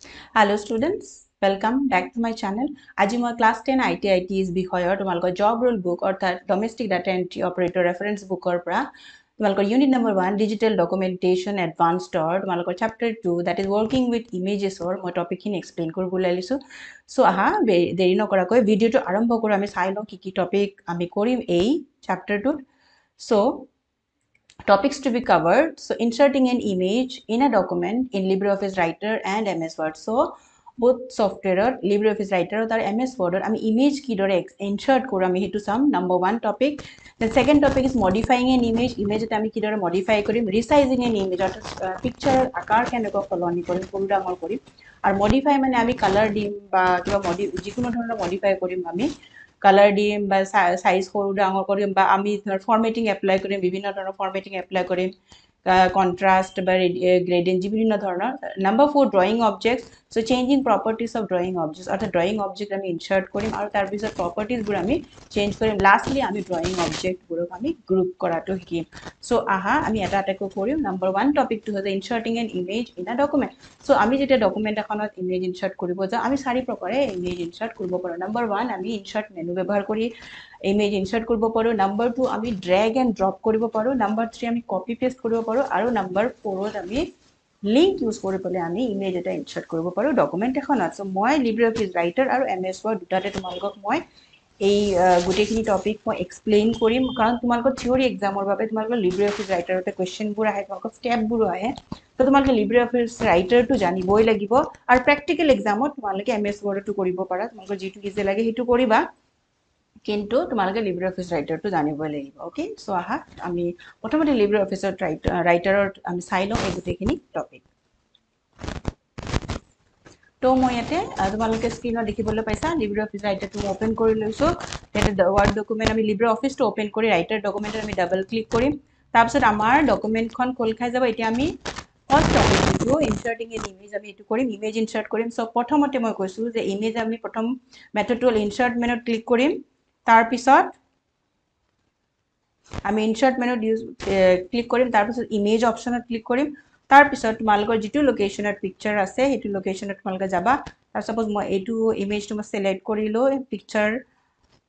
Hello students, welcome back to my channel. আজি মই class 10 ITITs বিষয়ৰ তোমালোকৰ job role book অৰ্থাৎ domestic data entry operator reference bookৰ পৰা তোমালোকৰ unit number 1 digital documentation advanced তোমালোকৰ chapter 2 that is working with images or মই topic খিনি explain কৰিবলৈ লৈছো সো আহা দেৰি নকৰাকৈ ভিডিওটো আৰম্ভ কৰো আমি চাই লওঁ কি টপিক আমি কৰিম এই chapterটোত so Topics to be covered. So, inserting an image in a document in LibreOffice Writer and MS Word. So, both software, LibreOffice Writer or MS Word, I mean image key insert kora mi to some number one topic. The second topic is modifying an image. Image that I key modify korim, resizing an image or picture akar can go colony korim, pura more korim. Or modify man ami color dim ba modify korim ami. Color dim বা size সৰু ডাঙৰ কৰিম বা আমি formatting apply কৰিম বিভিন্ন ধৰণৰ formatting apply কৰিম contrast বা gradient বিভিন্ন ধৰণৰ number 4 drawing objects so changing properties of drawing objects অর্থাৎ drawing object আমি insert কৰিম আৰু তাৰ পিছত properties বোৰ আমি change কৰিম lastly আমি drawing object বোৰক আমি group কৰাটো শিকিম so আহা আমি এটা এটা কৰিম number 1 topic টো হৈছে inserting an image in a document so আমি যেতিয়া document এখনত image insert কৰিব যাও আমি চাৰি প্ৰকাৰে image insert কৰিব পাৰো number 1 আমি insert menu ব্যৱহাৰ কৰি image insert কৰিব পাৰো number 2 আমি drag and drop কৰিব পাৰো number 3 আমি copy paste কৰিব পাৰো আৰু number 4 আমি link use কৰি পলে আমি image এটা insert কৰিব পাৰো document এখনত so মই LibreOffice Writer আৰু MS Word দুটাতে তোমালোকক মই এই গুটেখিনি টপিক মই এক্সপ্লেইন কৰিম কাৰণ তোমালোকৰ থিওৰি এক্সামৰ বাবে তোমালোকৰ LibreOffice Writer তে কোৱেশ্চন বোৰ আহে তোমালোকৰ স্টেপ বোৰ আহে তো তোমালোকে LibreOffice Writer টো জানিবই লাগিব আৰু প্ৰ্যাকটিক্যাল এক্সামত তোমালোকে MS Word টো কৰিব পাৰা তোমালোকৰ যেটো ইজি লাগে হেতু কৰিবা কিন্তু তোমালোকে LibreOffice Writer টো জানিবই লাগিব ওকে সো আহা আমি প্ৰথমতে LibreOffice Writer আমি চাই লওঁ এই গুটেখিনি টপিক তো মই ইয়াতে তোমালোকে স্ক্ৰিনত দেখিবলৈ পাইছা LibreOffice Writer টো ওপেন কৰি লৈছো তেতে ওয়াৰ্ড ডকুমেন্ট আমি LibreOffice টো ওপেন কৰি ৰাইটাৰ ডকুমেন্টত আমি ডাবল ক্লিক কৰিম তাৰ পিছত আমাৰ ডকুমেন্টখন খোল খাই যাব এতিয়া আমি ফাৰ্স্ট টপিক টো ইনসাৰ্টিং এন ইমেজ আমি এটো কৰিম ইমেজ ইনসাৰ্ট কৰিম সো প্ৰথমতে মই কৈছো যে ইমেজ আমি প্ৰথম মেথড টুল ইনসাৰ্ট মেনুত ক্লিক কৰিম তাৰ পিছত আমি ইনসাৰ্ট মেনুত ক্লিক কৰিম তাৰ পিছত ইমেজ অপচনত ক্লিক কৰিম তাৰ পিছত তোমালোকৰ যেটো লোকেশনত পিকচাৰ আছে হেতু লোকেশনত তোমালোকে যাবা তাৰ সাপোজ মই এটো ইমেজটো মই সিলেক্ট কৰিলো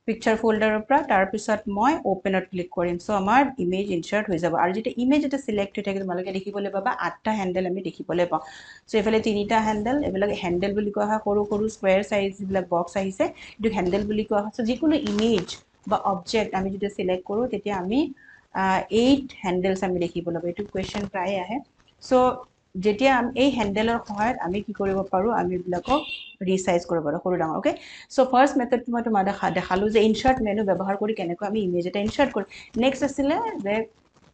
পিকচাৰ ফোল্ডাৰৰ পৰা তাৰ পিছত মই ওপেনত ক্লিক কৰিম সো আমাৰ ইমেজ ইনসাৰ্ট হৈ যাব আৰু যেটা ইমেজ এটা সিলেক্ট হৈ থাকে তোমালোকে দেখিবলৈ পাবা 8টা হ্যান্ডেল আমি দেখিবলৈ পাওঁ সো এফালে 3টা হ্যান্ডেল এবিলাক হ্যান্ডেল বুলি কোৱা হয় সৰু সৰু স্কয়াৰ সাইজ বিলাক বক্স আহিছে এটো হ্যান্ডেল বুলি কোৱা হয় সো যিকোনো ইমেজ বা অবজেক্ট আমি যদি সিলেক্ট কৰো তেতিয়া আমি 8 হ্যান্ডেলস আমি দেখিবলৈ পাওঁ এটো কোৱেশ্চন প্ৰায় আহে সো যেতিয়া এই হ্যান্ডেলৰ সহায়ত আমি কি কৰিব পাৰো আমি বিলাকক ৰিসাইজ কৰিব পাৰো সৰু ডাঙৰ ওকে সো ফাৰ্স্ট মেথড মই তোমাক দেখালো যে ইনসাৰ্ট মেনু ব্যৱহাৰ কৰি কেনেকৈ আমি ইমেজ এটা ইনসাৰ্ট কৰো নেক্সট আছিল যে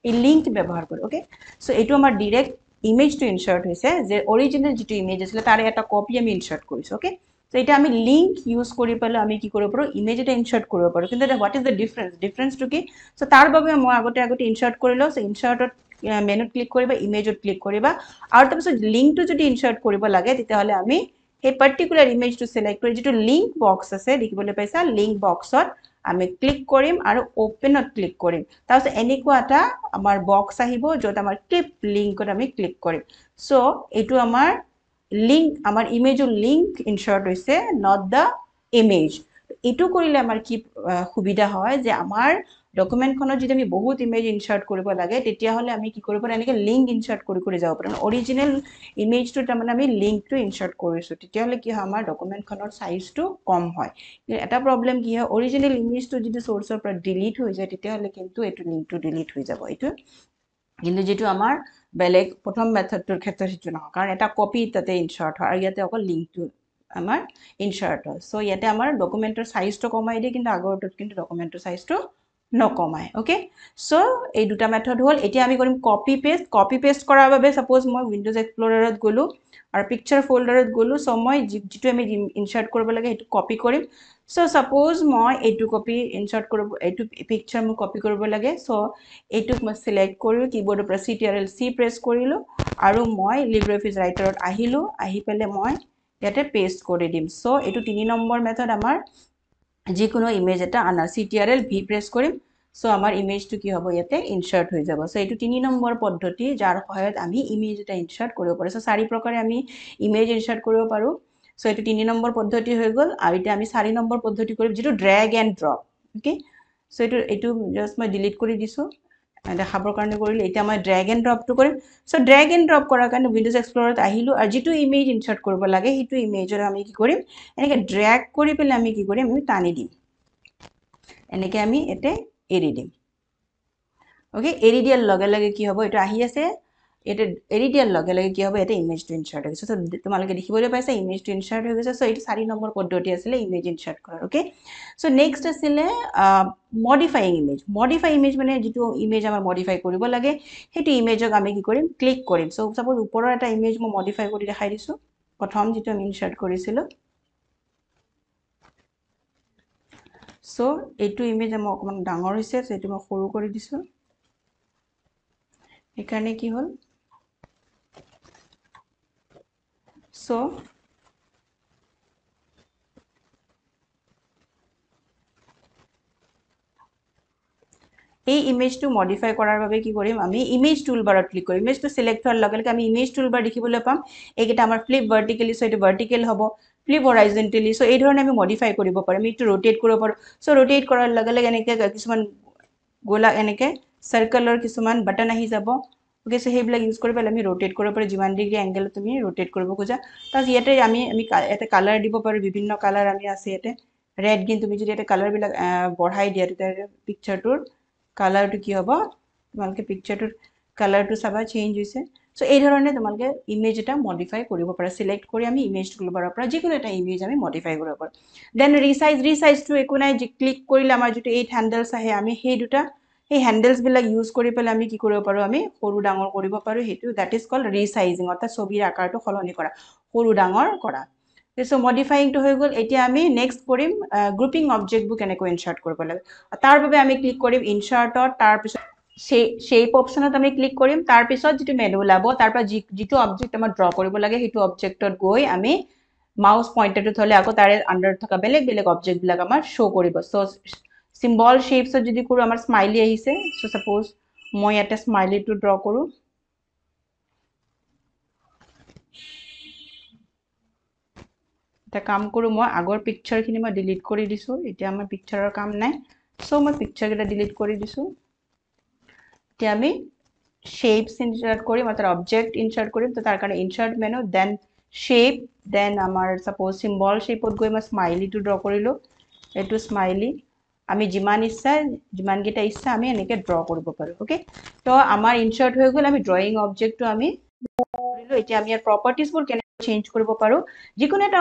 এই লিংক ব্যৱহাৰ কৰি ওকে সো এটো আমাৰ ডাইৰেক্ট ইমেজ টো ইনসাৰ্ট হৈছে যে অৰিজিনাল যেটো ইমেজ আছিল তাৰে এটা কপি আমি ইনসাৰ্ট কৰিছো ওকে সো এটা আমি লিংক ইউজ কৰি পেলে আমি কি কৰিব পাৰো ইমেজ এটা ইনসাৰ্ট কৰিব পাৰো কিন্তু what is the difference to কি সো তাৰ বাবে মই আগতে ইনসাৰ্ট কৰিলো সো ইনসাৰ্টত মেনুত ক্লিক কৰিবা ইমেজত ক্লিক কৰিবা আৰু তাৰপিছত লিংকটো যদি ইনসাৰ্ট কৰিব লাগে তেতিয়া হলে আমি এই পাৰ্টিকুলাৰ ইমেজটো সিলেক্ট কৰি যেটো লিংক বক্স আছে দেখিবলৈ পাইছা লিংক বক্সত আমি ক্লিক কৰিম আৰু ওপেনত ক্লিক কৰিম তাৰপিছত এনেকুৱা এটা আমাৰ বক্স আহিব যত আমাৰ ক্লিপ লিংকত আমি ক্লিক কৰিম সো এটো আমাৰ লিংক আমাৰ ইমেজৰ লিংক ইনসাৰ্ট হৈছে not the image এটো কৰিলে আমাৰ কি সুবিধা হয় যে আমাৰ ডকুমেন্টখনত যদি আমি বহুত ইমেজ ইনসাৰ্ট কৰিব লাগে তেতিয়া হলে আমি কি কৰিব পাৰো এনেকে লিংক ইনসাৰ্ট কৰি যাব পাৰো অৰিজিনাল ইমেজটো তাৰমানে আমি লিংকটো ইনসাৰ্ট কৰিছো তেতিয়া হলে কি হয় আমাৰ ডকুমেন্টখনৰ সাইজটো কম হয় এটা প্ৰবলেম কি হয় অৰিজিনাল ইমেজটো যদি সোৰ্সৰ পৰা ডিলিট হৈ যায় তেতিয়া হলে কিন্তু এটো লিংকটো ডিলিট হৈ যাব এটো কিন্তু যেটো আমাৰ বেলেগ প্ৰথম মেথডটোৰ ক্ষেত্ৰত হেতু নহয় কাৰণ এটা কপি তাতে ইনসাৰ্ট হয় আৰু ইয়াতে অকল লিংকটো আমাৰ ইনসাৰ্ট হয় সো ইয়াতে আমাৰ ডকুমেন্টৰ সাইজটো কমাই দিয়ে কিন্তু আগৰটোত কিন্তু ডকুমেন্টৰ সাইজটো নকমায় ওকে সো এই দুটা মেথড হল এতিয়া আমি কৰিম কপি পেস্ট কৰাৰ বাবে সাপোজ মই উইন্ডোজ এক্সপ্লোৰাৰত গলো আৰু পিকচাৰ ফোল্ডাৰত গলো সো মই যেটো আমি ইনসাৰ্ট কৰিব লাগে হেতু কপি কৰিম সো সাপোজ মই এটো কপি ইনসাৰ্ট কৰিব এটো পিকচাৰ মই কপি কৰিব লাগে সো এটোক মই সিলেক্ট কৰিলো কিবোৰ্ডৰ পৰা Ctrl C প্ৰেছ কৰিলো আৰু মই LibreOffice Writerত আহিলো আহি পেলে মই ইয়াতে পেস্ট কৰি দিম সো এটো 3 নম্বৰ মেথড আমাৰ যিকোনো ইমেজ এটা আনা Ctrl V প্ৰেছ কৰিম সো আমাৰ ইমেজটো কি হ'ব ইয়াতে ইনসাৰ্ট হৈ যাব সো এইটো 3 নম্বৰ পদ্ধতি যাৰ সহায়ত আমি ইমেজ এটা ইনসাৰ্ট কৰিব পাৰো সো 4 প্ৰকাৰে আমি ইমেজ ইনসাৰ্ট কৰিব পাৰো সো এইটো 3 নম্বৰ পদ্ধতি হৈ গল আৰু এতিয়া আমি 4 নম্বৰ পদ্ধতি কৰিম যেটো drag and drop okay so এইটো জাস্ট মই ডিলিট কৰি দিছো দেখাবৰ কাৰণে কৰিলে এতিয়া মই ড্ৰেগ এন্ড ড্ৰপটো কৰিম সো ড্ৰেগ এন্ড ড্ৰপ কৰাৰ কাৰণে উইন্ডোজ এক্সপ্লোৰাৰত আহিলো আৰু যেটো ইমেজ ইনসাৰ্ট কৰিব লাগে হেতু ইমেজৰ আমি কি কৰিম এনেকে ড্ৰেগ কৰি পেলে আমি কি কৰিম আমি টানি দিম এনেকে আমি এতে এৰি দিম ওকে এৰি দিয়াৰ লগে লগে কি হ'ব এটা আহি আছে এটা এৰি দিয়াৰ লগে লগে কি হ'ব এটা ইমেজটো ইনসার্ট হৈ গৈছে সো তোমালোকে দেখিবলৈ পাইছা ইমেজটো ইনসার্ট হৈ গৈছে সো এইটো 4 নম্বৰ পদ্ধতি আছিল ইমেজ ইনসাৰ্ট কৰাৰ ওকে সো নেক্সট আছিল মডিফাইং ইমেজ মানে যেটো ইমেজ আমাৰ মডিফাই কৰিব লাগে হেতু ইমেজক আমি কি কৰিম ক্লিক কৰিম সো সাপোজ ওপৰৰ এটা ইমেজ মই মডিফাই কৰি দেখাই দিছো প্ৰথম যেটো আমি ইনসাৰ্ট কৰিছিলো সো এইটো ইমেজ আমাৰ অকমান ডাঙৰ হৈছে সো এইটো মই সৰু কৰি দিছো এখানে কি হল সো এই ইমেজটো মডিফাই কৰাৰ বাবে কি কৰিম আমি ইমেজ টুলবাৰত ক্লিক কৰিম ইমেজটো সিলেক্ট হোৱাৰ লগে লগে আমি ইমেজ টুলবাৰ দেখিবলৈ পাম এইকেইটা আমাৰ ফ্লিপ ভাৰ্টিকেলি সো এটো ভাৰ্টিকেল হ'ব ফ্লিপ হৰাইজন্টেলি সো এই ধৰণে আমি মডিফাই কৰিব পাৰিম এইটো ৰোটেট কৰিব পাৰো সো ৰোটেট কৰাৰ লগে লগে এনেকে কিছুমান গোলা এনেকে সাৰ্কেলৰ কিছুমান বাটন আহি যাব ওকে সো হেবিলাক ইউজ কৰি পেলাই আমি ৰোটেট কৰিব পাৰো যিমান ডিগ্ৰী এংগেল তুমি ৰোটেট কৰিব খোজা তাত ইয়াতে আমি এটা কালাৰ দিব পাৰো বিভিন্ন কালাৰ আমি আছে ইয়াতে ৰেড গ্ৰীন তুমি যদি এটা কালাৰ বিলাক বঢ়াই দিয়া তেতিয়া পিকচাৰটোৰ কালাৰটো কি হ'ব তোমালকে পিকচাৰটোৰ কালাৰটো চাবা চেঞ্জ হৈছে সো এই ধৰণে তোমালকে ইমেজ এটা মডিফাই কৰিব পাৰা সিলেক্ট কৰি আমি ইমেজ টুলবাৰৰ পৰা যিকোনো এটা ইমেজ আমি মডিফাই কৰিব পাৰো দেন ৰিসাইজটো একো নাই যে ক্লিক কৰিলে আমাৰ যেটো 8 হ্যান্ডেলস আহে আমি সেই দুটা এই হ্যান্ডেলস বিলাক ইউজ কৰি পেলাই আমি কি কৰিব পাৰো আমি সৰু ডাঙৰ কৰিব পাৰো হেতু দ্যাট ইজ কল্ড ৰিসাইজিং অৰ্থাৎ ছবিৰ আকাৰটো সলনি কৰা সৰু ডাঙৰ কৰা সো মডিফাইং to হৈ গল এতিয়া আমি নেক্সট কৰিম গ্ৰুপিং অবজেক্টবোৰ কেনেকৈ ইনসাৰ্ট কৰিব লাগে তাৰ বাবে আমি ক্লিক কৰিম ইনসাৰ্টত তাৰ পিছত শেপ অপশনত আমি ক্লিক কৰিম তাৰ পিছত যেটো মেনু লাব তাৰ পৰা যেটো অবজেক্ট আমাৰ ড্ৰ কৰিব লাগে হেতু অবজেক্টত গৈ আমি মাউস পইন্টাৰটো থলে আকৌ তাৰে আন্ডাৰ থকা বেলেগ বেলেগ অবজেক্ট বিলাক আমাৰ শো কৰিব সো সিম্বল শেপছত যদি কৰো আমাৰ স্মাইলি আহিছে সো সাপোজ মই এটা স্মাইলি টু ড্ৰ কৰো এটা কাম কৰো মই আগৰ পিকচাৰখিনি মই ডিলিট কৰি দিছো এতিয়া আমাৰ পিকচাৰৰ কাম নাই সো মই পিকচাৰ এটা ডিলিট কৰি দিছো এতিয়া আমি শেপস ইনসাৰ্ট কৰিম অৰ্থাৎ অবজেক্ট ইনসাৰ্ট কৰিম তো তাৰ কাৰণে ইনসাৰ্ট মেনু দেন শেপ দেন আমাৰ সাপোজ সিম্বল শেপত গৈ মই স্মাইলি টু ড্ৰ কৰিলো এটো স্মাইলি আমি যিমান ইচ্ছা যিমান গিটা ইচ্ছা আমি এনেকে ড্ৰ কৰিব পাৰো ওকে তো আমাৰ ইনসাৰ্ট হৈ গল আমি ড্ৰয়িং অবজেক্টটো আমি কৰিলো এতিয়া আমি ইয়াৰ প্ৰপাৰ্টিজবোৰ কেনে চেঞ্জ কৰিব পাৰো যিকোনো এটা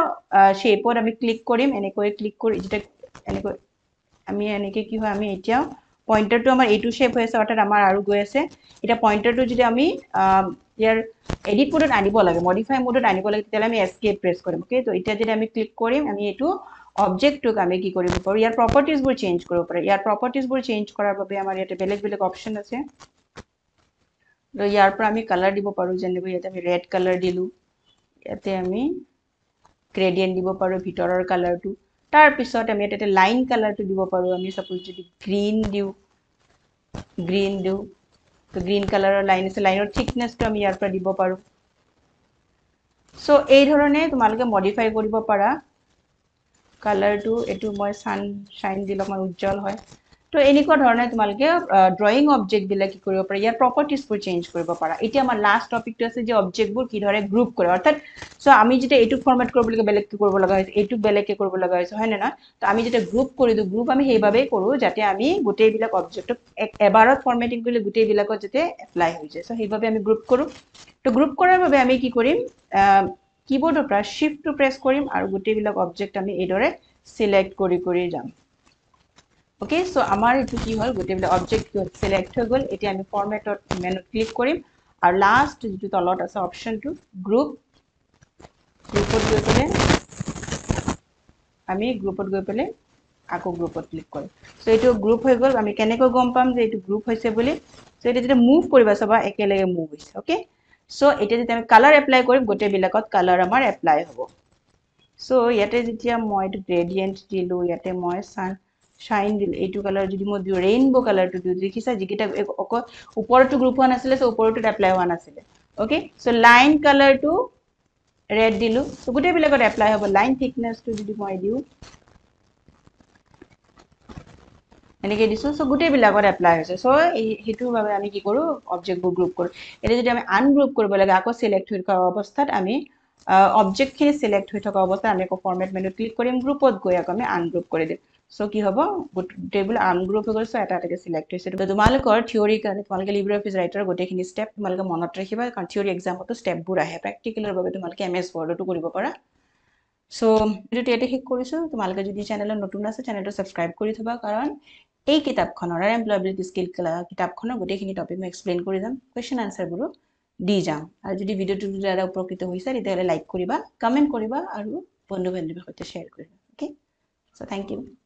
শেপত আমি ক্লিক কৰিম এনেকৈ ক্লিক কৰি যেটা এনেকৈ আমি এনেকে কি হয় আমি এতিয়া পইন্টাৰটো আমাৰ এইটো শেপ হৈ আছে অৰ্থাৎ আমাৰ আৰু গৈ আছে এটা পইন্টাৰটো যদি আমি ইয়াৰ এডিট মোডত আনিব লাগে মডিফাই মোডত আনিব লাগে তেতিয়ালে আমি এস্কেপ প্ৰেছ কৰিম ওকে তো এতিয়া যদি আমি ক্লিক কৰিম আমি এইটো অবজেক্টটোক আমি কি কৰিব পাৰো ইয়াৰ প্ৰপাৰ্টিজবোৰ চেঞ্জ কৰিব পাৰো ইয়াৰ প্ৰপাৰ্টিজবোৰ চেঞ্জ কৰাৰ বাবে আমাৰ ইয়াতে বেলেগ বেলেগ অপচন আছে তো ইয়াৰ পৰা আমি কালাৰ দিব পাৰো যেনেকৈ ইয়াতে আমি ৰেড কালাৰ দিলু ইয়াতে আমি গ্ৰেডিয়েন্ট দিব পাৰো ভিতৰৰ কালাৰটো তাৰ পিছত আমি এটা লাইন কালাৰটো দিব পাৰো আমি সাপোজ যদি গ্ৰীন দিউ তো গ্ৰীন কালাৰৰ লাইন আছে লাইনৰ থিকনেসটো আমি ইয়াৰ পৰা দিব পাৰো সো এই ধৰণে তোমালোকে মডিফাই কৰিব পাৰা কালাৰটো এটো মই সানশাইন দিলক মই উজ্জ্বল হয় তো এনেকুৱা ধৰণে তোমালোকে ড্ৰয়িং অবজেক্ট বিলাক কি কৰিব পাৰা ইয়াৰ প্ৰপাৰ্টিজবোৰ চেঞ্জ কৰিব পাৰা এতিয়া আমাৰ লাষ্ট টপিকটো আছে যে অবজেক্টবোৰ কি ধৰে গ্ৰুপ কৰে অৰ্থাৎ সো আমি যেটা এইটো ফৰম্যাট কৰিব লাগে বেলেগ কি কৰিব লগা হৈছে এইটো বেলেগ কি কৰিব লগা হৈছে হয় না তো আমি যেটা গ্ৰুপ কৰি দিও গ্ৰুপ আমি হেইভাবে কৰো যাতে আমি গোটেই বিলাক অবজেক্টক এবাৰত ফৰম্যাটিং কৰিলে গোটেই বিলাকত যেতে এপ্লাই হৈ যায় সো হেইভাবে আমি গ্ৰুপ কৰো তো গ্ৰুপ কৰাৰ বাবে আমি কি কৰিম কিবোৰ্ডৰ পৰা শিফট টু প্ৰেছ কৰিম আৰু গোটেই বিলাক অবজেক্ট আমি এইদৰে সিলেক্ট কৰি যাম ওকে সো আমাৰ এটো কি হল গোটেই বিলাক অবজেক্ট সিলেক্ট হৈ গল এতিয়া আমি ফৰম্যাটত মেনুত ক্লিক কৰিম আৰু লাষ্ট যেটো তলত আছে অপশনটো গ্ৰুপত গৈ পেলে আমি গ্ৰুপত গৈ পেলে আকৌ গ্ৰুপত ক্লিক কৰিম সো এইটো গ্ৰুপ হৈ গল আমি কেনেকৈ গম পাম যে এইটো গ্ৰুপ হৈছে বুলি সো এটা যেটা মুভ কৰিবা সবা একেলগে মুভ হৈছে ওকে সো এটা যেটা আমি কালাৰ এপ্লাই কৰিম গোটেই বিলাকত কালাৰ আমাৰ এপ্লাই হ'ব সো ইয়াতে যেতিয়া মই এটো গ্ৰেডিয়েন্ট দিলু ইয়াতে মই শাইন দিল এইটো কালাৰ যদি মই দিওঁ ৰেইনবো কালাৰটো দিওঁ দেখিছা যিকেইটা ওপৰতো গ্ৰুপ হোৱা নাছিলে সো ওপৰতো এপ্লাই হোৱা নাছিলে ওকে সো লাইন কালাৰটো ৰেড দিলো সো গোটেইবিলাকত এপ্লাই হ'ব লাইন থিকনেছটো যদি মই দিওঁ এনেকৈ দিছোঁ সো গোটেইবিলাকত এপ্লাই হৈছে সো সেইটোৰ বাবে আমি কি কৰোঁ অবজেক্টবোৰ গ্ৰুপ কৰোঁ এতিয়া যদি আমি আনগ্ৰুপ কৰিব লাগে আকৌ সিলেক্ট হৈ থকা অৱস্থাত আমি অবজেক্টখিনি সিলেক্ট হৈ থকা অৱস্থাত আমি আকৌ ফৰমেট মেনুত ক্লিক কৰিম গ্ৰুপত গৈ আকৌ আমি আনগ্ৰুপ কৰি দিম সো কি হ'ব গোটেইবোৰ আনগ্ৰুপ হৈ গ'ল সো এটা এটাকৈ সিলেক্ট হৈছে তোমালোকৰ থিয়ৰী কাৰণে তোমালোকে লিব্ৰিঅফিছ ৰাইটাৰৰ গোটেইখিনি ষ্টেপ তোমালোকে মনত ৰাখিবা কাৰণ থিয়ৰী এক্সামতো ষ্টেপবোৰ আহে প্ৰেক্টিকেলৰ বাবে তোমালোকে MS Wordতো কৰিব পাৰা সো ভিডিঅ'টো ইয়াতে শেষ কৰিছোঁ তোমালোকে যদি চেনেলত নতুন আছে চেনেলটো ছাবস্ক্ৰাইব কৰি থবা কাৰণ এই কিতাপখনৰ এমপ্লয়াবিলিটি স্কিল কিতাপখনৰ গোটেইখিনি টপিক মই এক্সপ্লেইন কৰি যাম কুৱেশ্যন আনসাৰবোৰো দি যাম আৰু যদি ভিডিঅ'টো দ্বাৰা উপকৃত হৈছে তেতিয়াহ'লে লাইক কৰিবা কমেণ্ট কৰিবা আৰু বন্ধু বান্ধৱীৰ সৈতে শ্বেয়াৰ কৰিবা ওকে সো থেংক ইউ